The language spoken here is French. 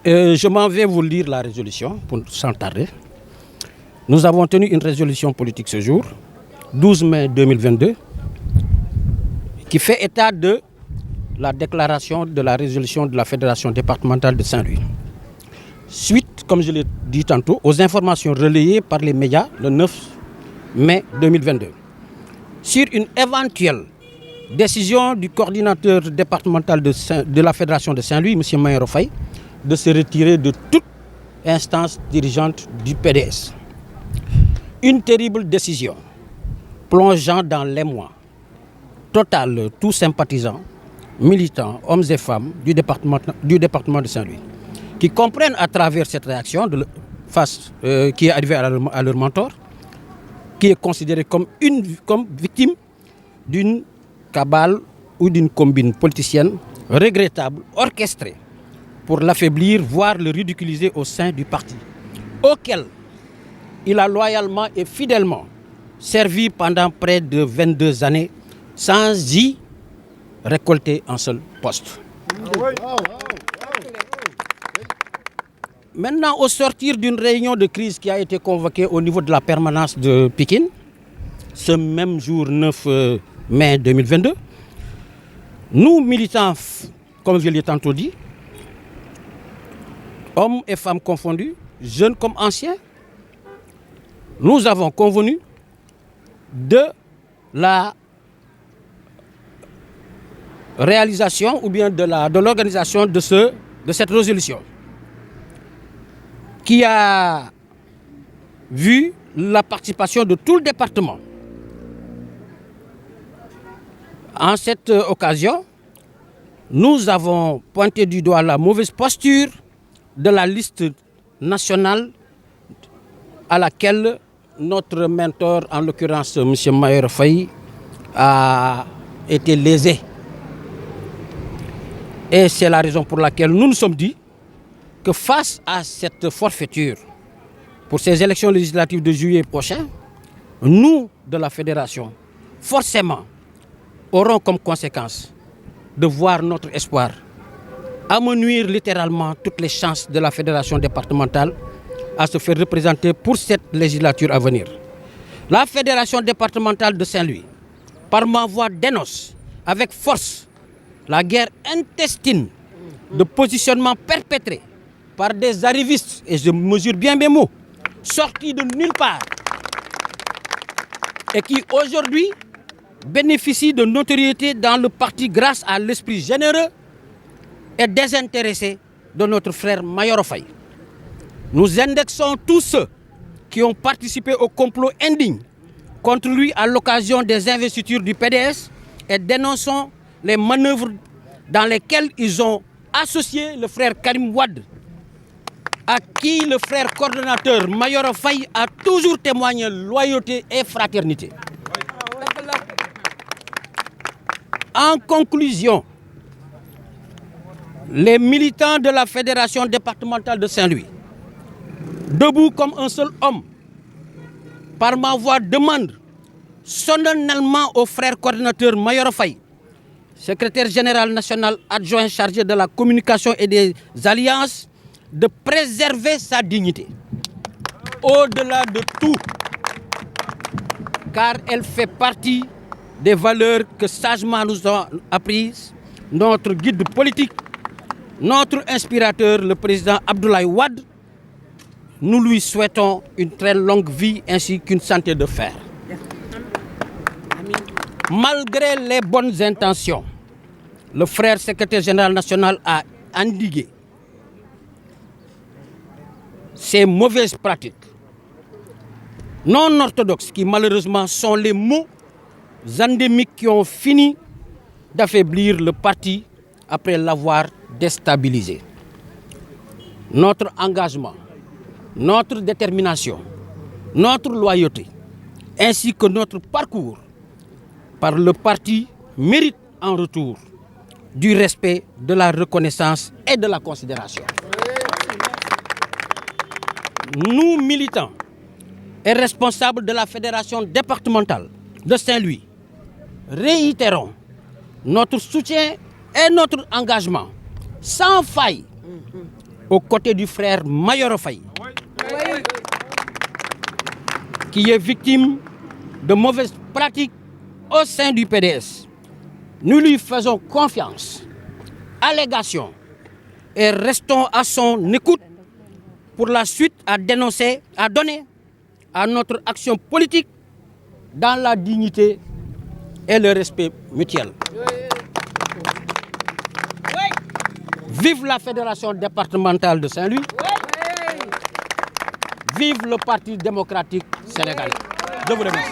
Je m'en vais vous lire la résolution sans tarder. Nous avons tenu une résolution politique ce jour, 12 mai 2022, qui fait état de la déclaration de la résolution de la Fédération départementale de Saint-Louis. Suite, comme je l'ai dit tantôt, aux informations relayées par les médias le 9 mai 2022 sur une éventuelle décision du coordinateur départemental de la Fédération de Saint-Louis, M. Mayoro Faye, de se retirer de toute instance dirigeante du PDS. Une terrible décision plongeant dans l'émoi total tous sympathisants, militants, hommes et femmes du département de Saint-Louis, qui comprennent à travers cette réaction qui est arrivée à leur mentor, qui est considéré comme victime d'une cabale ou d'une combine politicienne regrettable, orchestrée, pour l'affaiblir, voire le ridiculiser au sein du parti, auquel il a loyalement et fidèlement servi pendant près de 22 années sans y récolter un seul poste. Maintenant, au sortir d'une réunion de crise qui a été convoquée au niveau de la permanence de Pékin, ce même jour 9 mai 2022, nous, militants, comme je l'ai tantôt dit, hommes et femmes confondus, jeunes comme anciens, nous avons convenu de la réalisation ou bien de l'organisation de cette résolution qui a vu la participation de tout le département. En cette occasion, nous avons pointé du doigt la mauvaise posture de la liste nationale à laquelle notre mentor, en l'occurrence M. Mayoro Faye, a été lésé. Et c'est la raison pour laquelle nous nous sommes dit que face à cette forfaiture pour ces élections législatives de juillet prochain, nous, de la fédération, forcément, aurons comme conséquence de voir notre espoir amenuire littéralement toutes les chances de la fédération départementale à se faire représenter pour cette législature à venir. La fédération départementale de Saint-Louis, par ma voix, dénonce avec force la guerre intestine de positionnement perpétré par des arrivistes, et je mesure bien mes mots, sortis de nulle part, et qui aujourd'hui bénéficient de notoriété dans le parti grâce à l'esprit généreux et désintéressé de notre frère Mayoro Faye. Nous indexons tous ceux qui ont participé au complot indigne contre lui à l'occasion des investitures du PDS et dénonçons les manœuvres dans lesquelles ils ont associé le frère Karim Wade, à qui le frère coordonnateur Mayoro Faye a toujours témoigné loyauté et fraternité. En conclusion, les militants de la Fédération départementale de Saint-Louis, debout comme un seul homme, par ma voix demande solennellement au frère coordinateur Mayoro Faye, secrétaire général national adjoint chargé de la communication et des alliances, de préserver sa dignité. Au-delà de tout, car elle fait partie des valeurs que sagement nous ont apprises notre guide politique, notre inspirateur, le président Abdoulaye Wade. Nous lui souhaitons une très longue vie ainsi qu'une santé de fer. Malgré les bonnes intentions, le frère secrétaire général national a endigué ces mauvaises pratiques non orthodoxes qui malheureusement sont les maux endémiques qui ont fini d'affaiblir le parti après l'avoir déstabilisé. Notre engagement, notre détermination, notre loyauté, ainsi que notre parcours par le parti méritent en retour du respect, de la reconnaissance et de la considération. Nous, militants et responsables de la Fédération départementale de Saint-Louis, réitérons notre soutien et notre engagement sans faille aux côtés du frère Mayoro Faye, qui est victime de mauvaises pratiques au sein du PDS. Nous lui faisons confiance, allégation, et restons à son écoute pour la suite à dénoncer, à donner à notre action politique dans la dignité et le respect mutuel. Vive la Fédération départementale de Saint-Louis. Vive le Parti démocratique sénégalais. Je vous remercie.